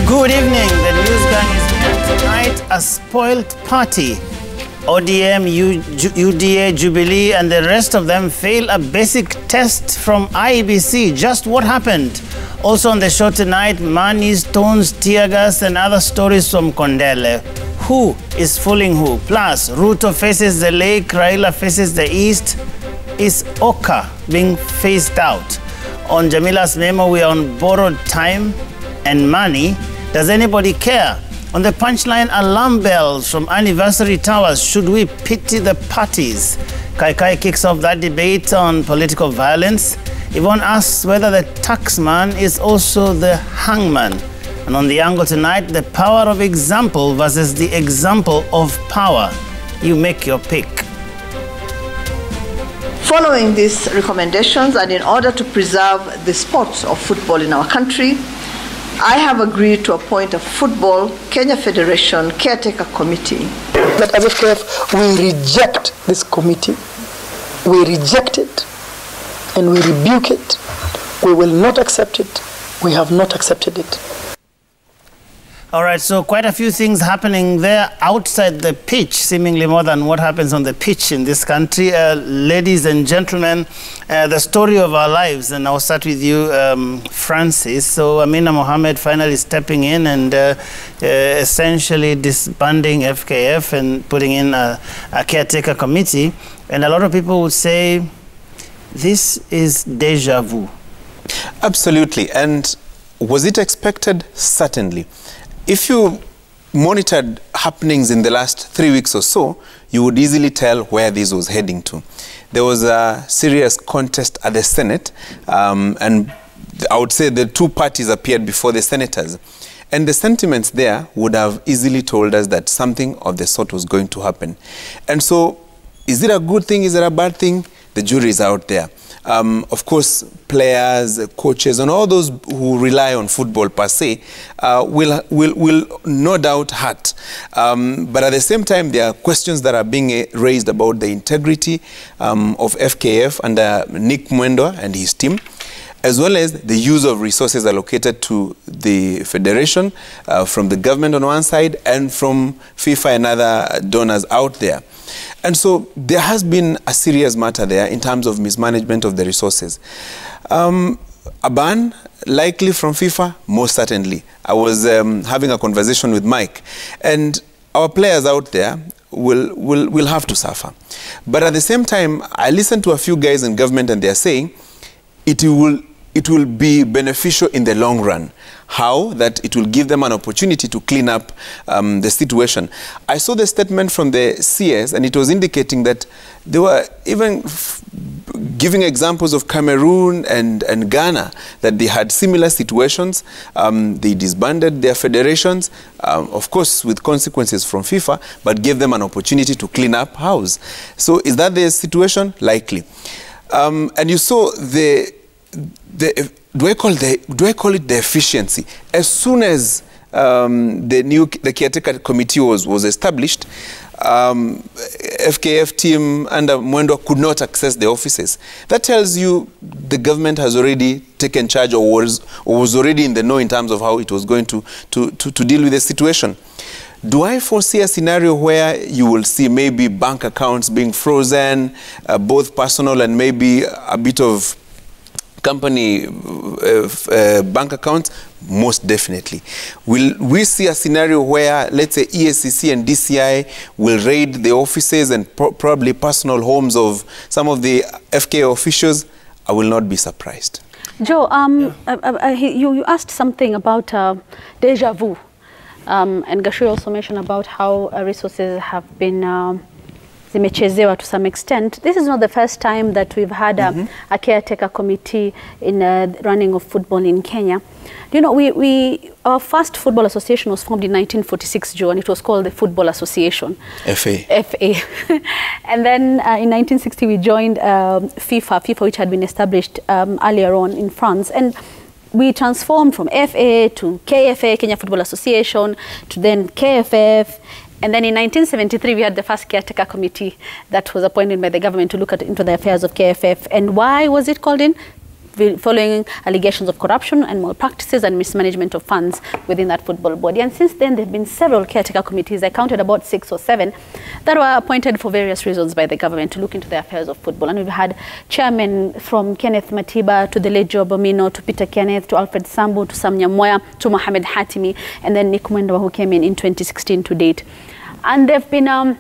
Good evening. The news gang is here tonight. A spoiled party. ODM, UDA, Jubilee, and the rest of them fail a basic test from IEBC. Just what happened? Also on the show tonight, money, stones, tear gas, and other stories from Kondele. Who is fooling who? Plus, Ruto faces the lake, Raila faces the east. Is Oka being phased out? On Jamila's memo, we are on borrowed time and money. Does anybody care? On the punchline, alarm bells from anniversary towers. Should we pity the parties? Kai kicks off that debate on political violence. Yvonne asks whether the taxman is also the hangman. And on the angle tonight, the power of example versus the example of power. You make your pick. Following these recommendations, and in order to preserve the sport of football in our country, I have agreed to appoint a Football Kenya Federation Caretaker Committee. That as FKF, we reject this committee. We reject it and we rebuke it. We will not accept it. We have not accepted it. All right, so quite a few things happening there outside the pitch, seemingly more than what happens on the pitch in this country. Ladies and gentlemen, the story of our lives, and I'll start with you, Francis. So Amina Mohammed finally stepping in and essentially disbanding FKF and putting in a caretaker committee. And a lot of people would say, this is déjà vu. Absolutely. And was it expected? Certainly. If you monitored happenings in the last 3 weeks or so, you would easily tell where this was heading to. There was a serious contest at the Senate, and I would say the two parties appeared before the senators. And the sentiments there would have easily told us that something of the sort was going to happen. And so, is it a good thing? Is it a bad thing? The jury is out there. Of course, players, coaches, and all those who rely on football per se will no doubt hurt. But at the same time, there are questions that are being raised about the integrity of FKF under Nick Mwendwa and his team, as well as the use of resources allocated to the federation from the government on one side and from FIFA and other donors out there. And so there has been a serious matter there in terms of mismanagement of the resources. A ban, likely from FIFA? Most certainly. I was having a conversation with Mike, and our players out there will have to suffer. But at the same time, I listened to a few guys in government, and they're saying it will be beneficial in the long run. How? That it will give them an opportunity to clean up the situation. I saw the statement from the CS, and it was indicating that they were even giving examples of Cameroon and Ghana, that they had similar situations. They disbanded their federations, of course with consequences from FIFA, but gave them an opportunity to clean up house. So is that the situation? Likely. And you saw do I call it the efficiency? As soon as the caretaker committee was established, FKF team under Mwendwa could not access the offices. That tells you the government has already taken charge, or was already in the know in terms of how it was going to deal with the situation. Do I foresee a scenario where you will see maybe bank accounts being frozen, both personal and maybe a bit of company bank accounts? Most definitely. Will we see a scenario where, let's say, EACC and DCI will raid the offices and probably personal homes of some of the FK officials? I will not be surprised. Joe, you asked something about déjà vu, and Gachuri also mentioned about how resources have been zimechezewa to some extent. This is not the first time that we've had a caretaker committee in the running of football in Kenya. You know, our first football association was formed in 1946, Joe, and it was called the Football Association. FA. And then in 1960 we joined FIFA, which had been established earlier on in France. And we transformed from FA to KFA, Kenya Football Association, to then KFF. And then in 1973, we had the first caretaker committee that was appointed by the government to look into the affairs of KFF. And why was it called in? following allegations of corruption and malpractices and mismanagement of funds within that football body. And since then, there have been several caretaker committees, I counted about 6 or 7, that were appointed for various reasons by the government to look into the affairs of football. And we've had chairmen from Kenneth Matiba to the late Joe Bomino to Peter Kenneth to Alfred Sambu to Sam Nyamoya to Mohamed Hatimi, and then Nick Mwendwa, who came in 2016 to date. And there have been a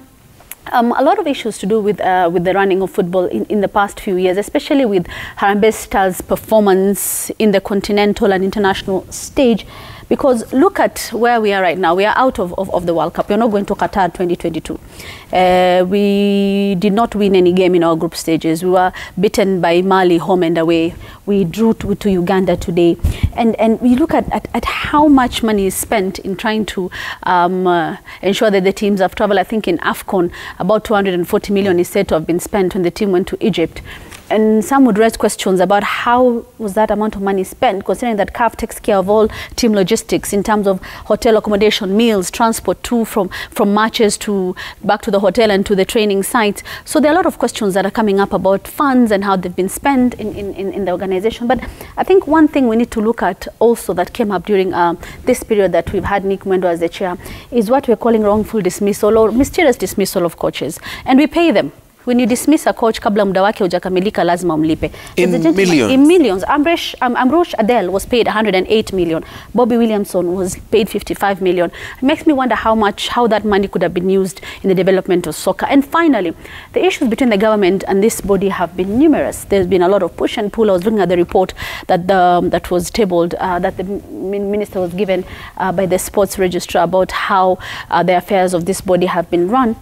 lot of issues to do with the running of football in the past few years, especially with Harambee Stars' performance in the continental and international stage. Because look at where we are right now. We are out of the World Cup. We're not going to Qatar 2022. We did not win any game in our group stages. We were beaten by Mali home and away. We drew to Uganda today. And we look at how much money is spent in trying to ensure that the teams have traveled. I think in AFCON, about 240 million is said to have been spent when the team went to Egypt. And some would raise questions about how was that amount of money spent, considering that CAF takes care of all team logistics in terms of hotel accommodation, meals, transport from matches to back to the hotel and to the training sites. So there are a lot of questions that are coming up about funds and how they've been spent in the organization. But I think one thing we need to look at also that came up during this period that we've had Nick Mwendwa as the chair is what we're calling wrongful dismissal or mysterious dismissal of coaches. And we pay them. When you dismiss a coach kabla muda wake hujakamilika lazima umlipe. In millions. In millions. Amrouche Adel was paid 108 million. Bobby Williamson was paid 55 million. It makes me wonder how that money could have been used in the development of soccer. And finally, the issues between the government and this body have been numerous. There's been a lot of push and pull. I was looking at the report that was tabled, that the minister was given by the sports registrar about how the affairs of this body have been run.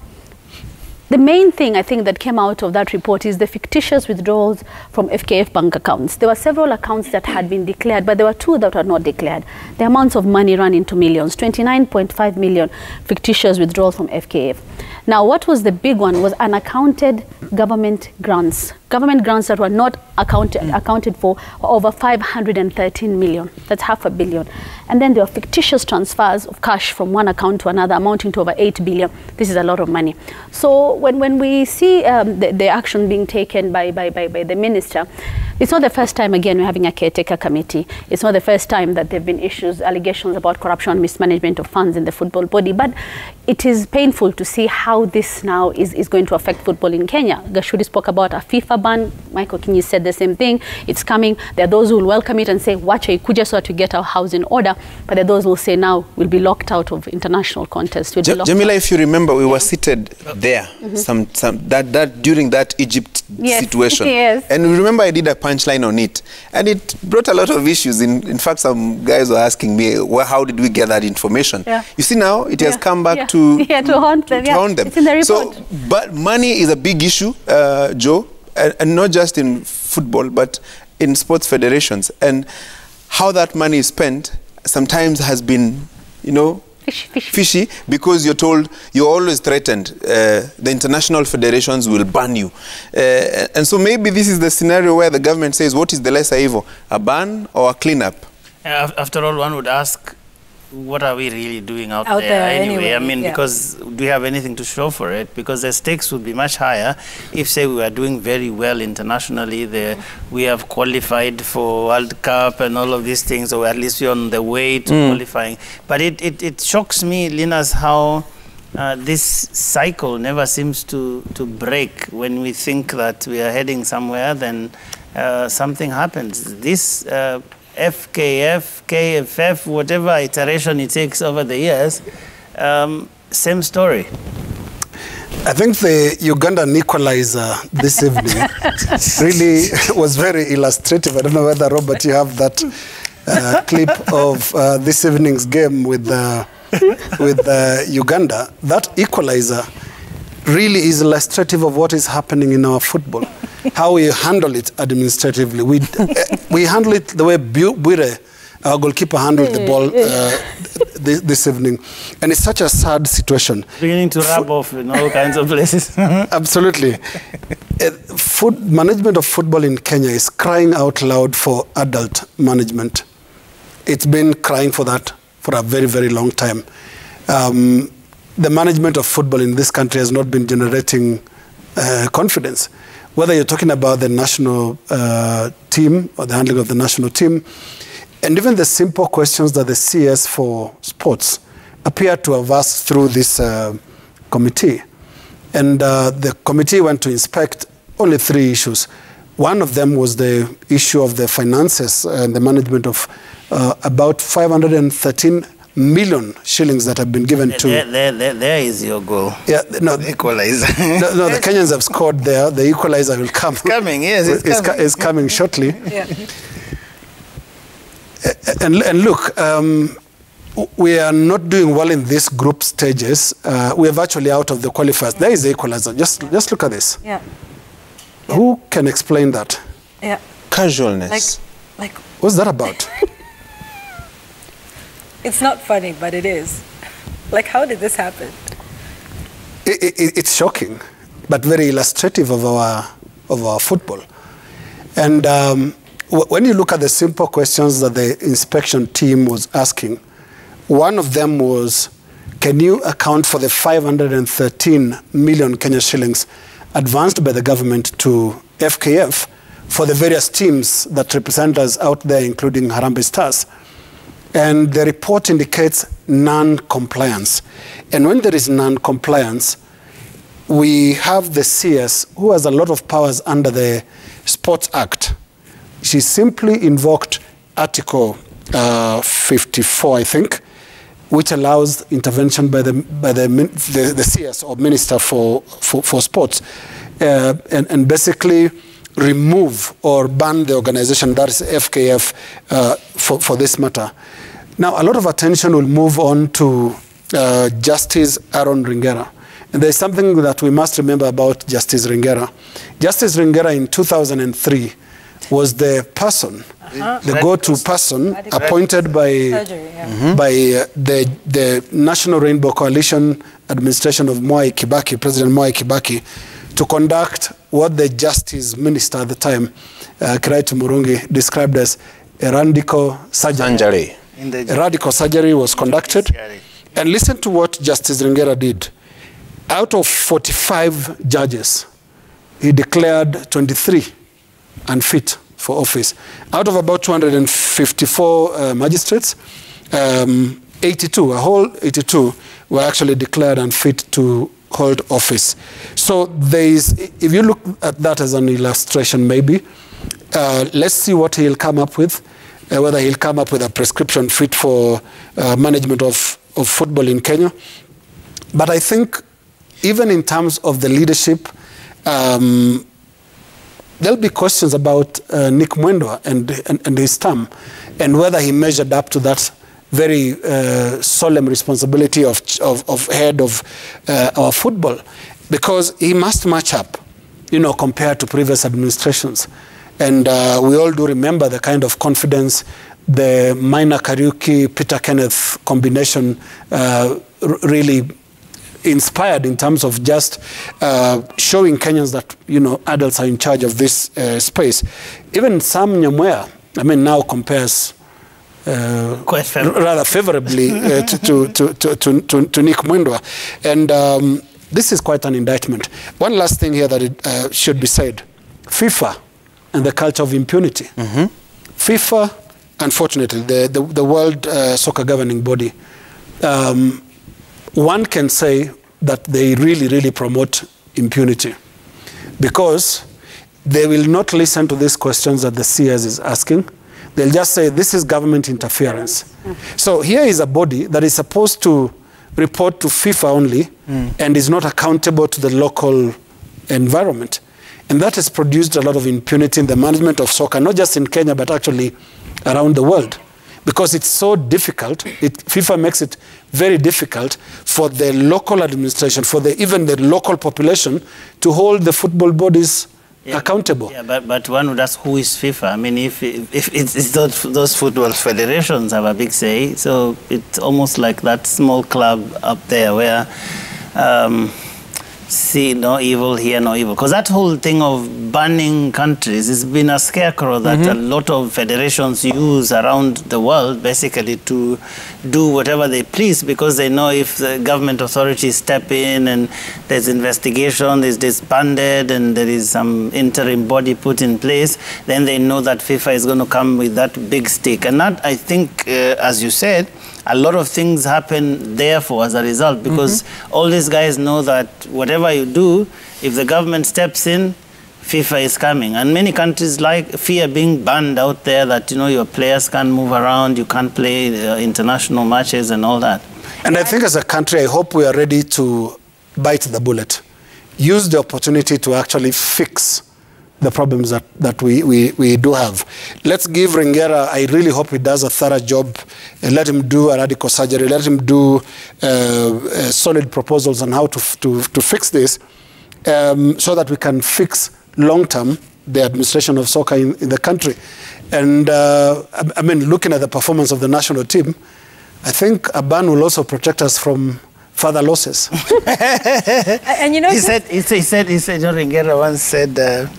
The main thing I think that came out of that report is the fictitious withdrawals from FKF bank accounts. There were several accounts that had been declared, but there were 2 that were not declared. The amounts of money ran into millions, 29.5 million fictitious withdrawals from FKF. Now, what was the big one was unaccounted government grants. Government grants that were not accounted for over 513 million. That's $500 million. And then there were fictitious transfers of cash from one account to another amounting to over 8 billion. This is a lot of money. So when we see the action being taken by the minister, it's not the first time, again, we're having a caretaker committee. It's not the first time that there have been allegations about corruption and mismanagement of funds in the football body. But it is painful to see how this now is going to affect football in Kenya. Gashuri spoke about a FIFA ban. Michael Kinyi said the same thing. It's coming. There are those who will welcome it and say, wacha ikuja so that we get our house in order. But there are those who will say now we'll be locked out of international contests. Jamila, if you remember, we were seated there during that Egypt situation. Yes. And remember I did a punchline on it. And it brought a lot of issues. In fact, some guys were asking me, well, how did we get that information? Yeah. You see now, it has come back to haunt them. It's in the report. So, but money is a big issue, Joe, and not just in football, but in sports federations. And how that money is spent sometimes has been, fishy, because you're always threatened. The international federations will ban you. And so maybe this is the scenario where the government says, what is the lesser evil, a ban or a cleanup? After all, one would ask, what are we really doing out there anyway? I mean, because do we have anything to show for it? Because the stakes would be much higher if, say, we are doing very well internationally. We have qualified for World Cup and all of these things, or at least we're on the way to qualifying. But it shocks me, Linus, how this cycle never seems to break. When we think that we are heading somewhere, then something happens. This FKF, KFF, whatever iteration it takes over the years, same story. I think the Ugandan equalizer this evening really was very illustrative. I don't know whether, Robert, you have that clip of this evening's game with Uganda. That equalizer really is illustrative of what is happening in our football. How we handle it administratively. We handle it the way Bwire, our goalkeeper, handled the ball this evening. And it's such a sad situation. Beginning to rub off in all kinds of places. Absolutely. Management of football in Kenya is crying out loud for adult management. It's been crying for that for a very, very long time. The management of football in this country has not been generating confidence. whether you're talking about the national team or the handling of the national team, and even the simple questions that the CS for sports appear to have asked through this committee. And the committee went to inspect only 3 issues. One of them was the issue of the finances and the management of about 513 million shillings that have been given to... There is your goal. Yeah, no, the equalizer. no, the Kenyans have scored there. The equalizer will come. It's coming, yes, It's coming shortly. Yeah. And look, we are not doing well in these group stages. We are virtually out of the qualifiers. There is the equalizer. Just look at this. Yeah. Who can explain that? Yeah. Casualness. Like. What's that about? It's not funny, but it is. Like, how did this happen? It's shocking, but very illustrative of our football. And when you look at the simple questions that the inspection team was asking, one of them was, can you account for the 513 million Kenya shillings advanced by the government to FKF for the various teams that represent us out there, including Harambee Stars? And the report indicates non-compliance. And when there is non-compliance, we have the CS, who has a lot of powers under the Sports Act. She simply invoked Article 54, I think, which allows intervention by the CS, or Minister for Sports, and basically remove or ban the organization, that is FKF, for this matter. Now, a lot of attention will move on to Justice Aaron Ringera. And there's something that we must remember about Justice Ringera. Justice Ringera in 2003 was the person, the go-to person appointed by the National Rainbow Coalition administration of President Mwai Kibaki, to conduct what the Justice Minister at the time, Kiraitu Murungi, described as a radical surgery. A radical surgery was conducted. And listen to what Justice Ringera did. Out of 45 judges, he declared 23 unfit for office. Out of about 254 magistrates, 82, a whole 82, were actually declared unfit to hold office. So there is, if you look at that as an illustration, maybe, let's see what he'll come up with, whether he'll come up with a prescription fit for management of football in Kenya. But I think even in terms of the leadership, there'll be questions about Nick Mwendwa and his term, and whether he measured up to that very solemn responsibility of head of our football, because he must match up, compared to previous administrations. And we all do remember the kind of confidence the Maina Kariuki, Peter Kenneth combination really inspired in terms of just showing Kenyans that, adults are in charge of this space. Even Sam Nyamweya, now compares quite rather favorably to Nick Mwendwa. And this is quite an indictment. One last thing here that it should be said. FIFA and the culture of impunity. FIFA, unfortunately, the World Soccer Governing Body, one can say that they really, really promote impunity, because they will not listen to these questions that the CS is asking. They'll just say, this is government interference. So here is a body that is supposed to report to FIFA only and is not accountable to the local environment. And that has produced a lot of impunity in the management of soccer, not just in Kenya, but actually around the world. Because it's so difficult, FIFA makes it very difficult for the local administration, for even the local population, to hold the football bodies accountable. Yeah, but one would ask, who is FIFA? If it's those football federations have a big say, so it's almost like that small club up there where see no evil, hear no evil. Because that whole thing of banning countries has been a scarecrow that a lot of federations use around the world, basically to do whatever they please, because they know if the government authorities step in and there's investigation, is disbanded, and there is some interim body put in place, then they know that FIFA is going to come with that big stick. And that, I think, as you said, a lot of things happen therefore as a result, because all these guys know that whatever you do, if the government steps in, FIFA is coming. And many countries fear being banned out there, that, you know, your players can't move around, you can't play international matches and all that. And I think as a country, I hope we are ready to bite the bullet. Use the opportunity to actually fix the problems that we do have. Let's give Ringera, I really hope he does a thorough job. Let him do a radical surgery. Let him do solid proposals on how to fix this, so that we can fix long-term the administration of soccer in the country. And I mean, looking at the performance of the national team, I think a ban will also protect us from further losses. And you know, he said, John Ringera once said,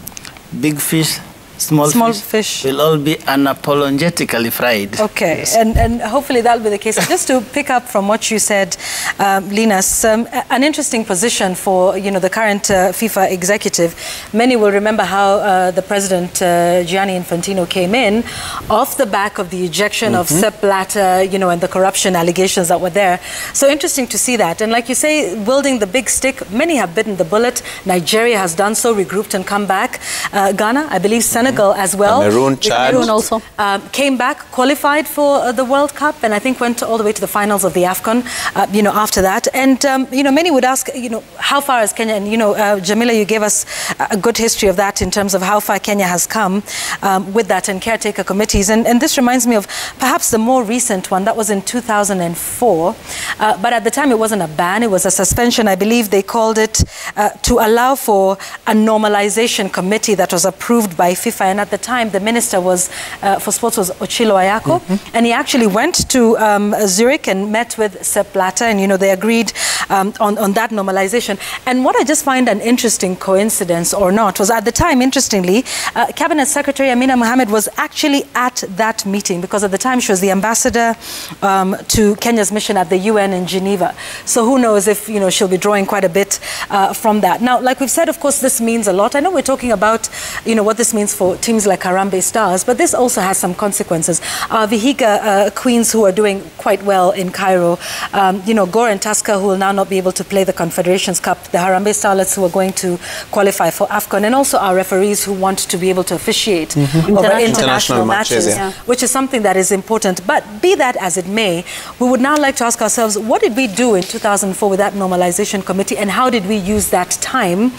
big fish, small fish will all be unapologetically fried. Okay, yes. and hopefully that'll be the case. Just to pick up from what you said, Linus, an interesting position for, you know, the current FIFA executive. Many will remember how the president, Gianni Infantino, came in off the back of the ejection of Sepp Blatter, you know, and the corruption allegations that were there. So interesting to see that. And like you say, wielding the big stick, many have bitten the bullet. Nigeria has done so, regrouped and come back. Ghana, I believe Senegal as well. Cameroon, Chad. Cameroon also. Came back, qualified for the World Cup, and I think went all the way to the finals of the AFCON, you know, after that. And, you know, many would ask, you know, how far is Kenya? And, you know, Jamila, you gave us a good history of that in terms of how far Kenya has come with that and caretaker committees. And this reminds me of perhaps the more recent one. That was in 2004. But at the time, it wasn't a ban. It was a suspension. I believe they called it to allow for a normalization committee that was approved by FIFA. And at the time, the minister was for sports was Ochilo Ayako. And he actually went to Zurich and met with Sepp Blatter. And, you know, they agreed on that normalization. And what I just find an interesting coincidence or not was at the time, interestingly, Cabinet Secretary Amina Mohamed was actually at that meeting, because at the time she was the ambassador to Kenya's mission at the UN in Geneva. So who knows if, you know, she'll be drawing quite a bit from that. Now, like we've said, of course, this means a lot. I know we're talking about, you know, what this means for teams like Harambee Stars, but this also has some consequences. Vihiga Queens, who are doing quite well in Cairo, you know, Gore and Tusker, who will now not be able to play the Confederations Cup, the Harambee Starlets, who are going to qualify for AFCON, and also our referees who want to be able to officiate over international matches, which is something that is important. But be that as it may, we would now like to ask ourselves, what did we do in 2004 with that normalization committee, and how did we use that time,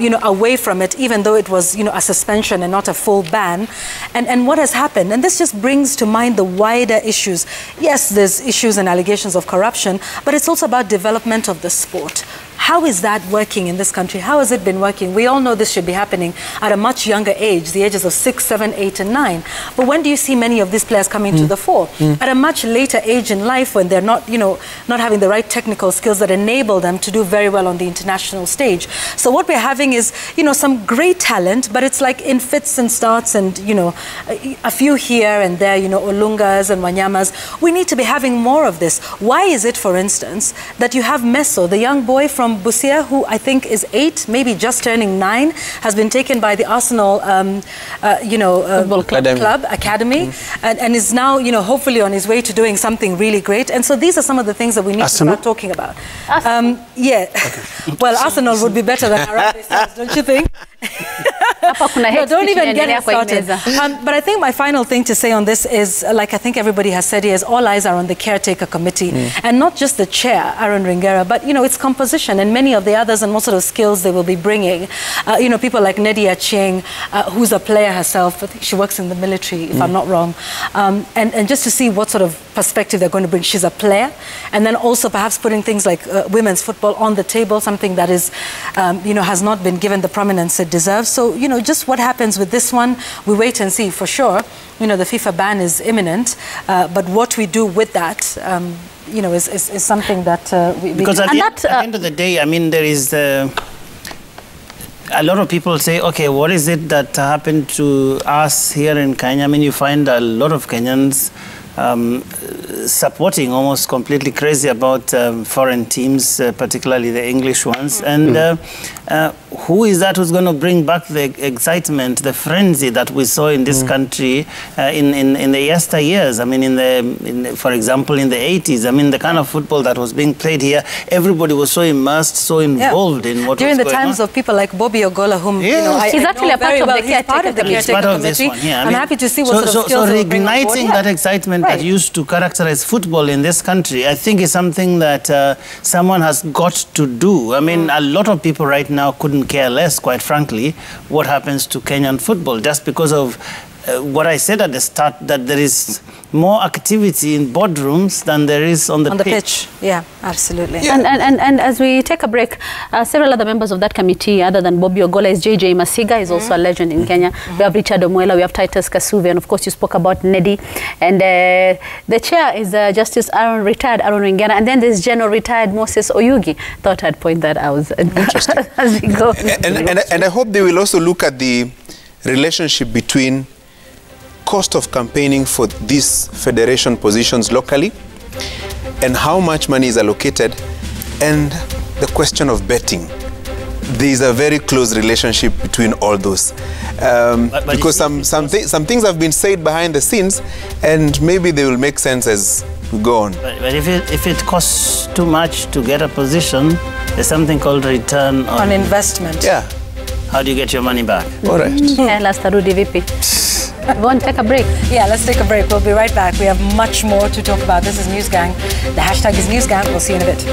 you know, away from it, even though it was, you know, a suspension and not a full ban, and what has happened? And this just brings to mind the wider issues. Yes, there's issues and allegations of corruption, but it's also about development of the sport. How is that working in this country? How has it been working? We all know this should be happening at a much younger age, the ages of 6, 7, 8, and 9. But when do you see many of these players coming to the fore? At a much later age in life, when they're not, you know, not having the right technical skills that enable them to do very well on the international stage. So what we're having is, you know, some great talent, but it's like in fits and starts, and, you know, a few here and there, you know, Olungas and Wanyamas. We need to be having more of this. Why is it, for instance, that you have Meso, the young boy from Busia, who I think is 8, maybe just turning 9, has been taken by the Arsenal, you know, club academy, and is now, you know, hopefully on his way to doing something really great. And so these are some of the things that we need to start talking about. Yeah, okay. Well, Arsenal would be better than Harambee Stars, don't you think? No, don't even get it started. But I think my final thing to say on this is, like I think everybody has said here, is all eyes are on the caretaker committee, and not just the chair, Aaron Ringera, but, you know, its composition and many of the others and what sort of skills they will be bringing. You know, people like Nedia Ching, who's a player herself. I think she works in the military, if I'm not wrong. And just to see what sort of perspective they're going to bring. She's a player. And then also perhaps putting things like women's football on the table, something that is, has not been given the prominence it deserves. So, just what happens with this one, we wait and see for sure. The FIFA ban is imminent, but what we do with that, is something that we because do. at the end of the day, I mean, there is a lot of people say, okay, what is it that happened to us here in Kenya? I mean, you find a lot of Kenyans supporting, almost completely crazy about foreign teams, particularly the English ones. And who is that who's going to bring back the excitement, the frenzy that we saw in this country in the yesteryears? I mean, for example, in the 80s, I mean, the kind of football that was being played here, everybody was so immersed, so involved in what during was the going times on. of people like Bobby Ogola, whom he's actually a part of the caretaker committee. He's part of this one, yeah. I'm happy to see what sort of skills so they will bring on board. reigniting that excitement that used to characterize football in this country, I think is something that someone has got to do. I mean, a lot of people right now couldn't care less, quite frankly, what happens to Kenyan football, just because of what I said at the start, that there is more activity in boardrooms than there is on the pitch. Yeah, absolutely. Yeah. And as we take a break, several other members of that committee, other than Bobby Ogola, is JJ Masiga, is also a legend in Kenya. We have Richard Omuela, we have Titus Kasuvi, and of course you spoke about Nedi. And the chair is Justice retired Aaron Wingera, and then there's General retired Moses Oyugi. Thought I'd point that out. Interesting. As we go. And I hope they will also look at the relationship between cost of campaigning for these federation positions locally and how much money is allocated, and the question of betting. There is a very close relationship between all those. Because some things have been said behind the scenes, and maybe they will make sense as we go on. But if it costs too much to get a position, there's something called return on investment. Yeah. How do you get your money back? All right. Last Tarudi VP. Want to take a break? Yeah, let's take a break. We'll be right back. We have much more to talk about. This is Newsgang. The hashtag is Newsgang. We'll see you in a bit.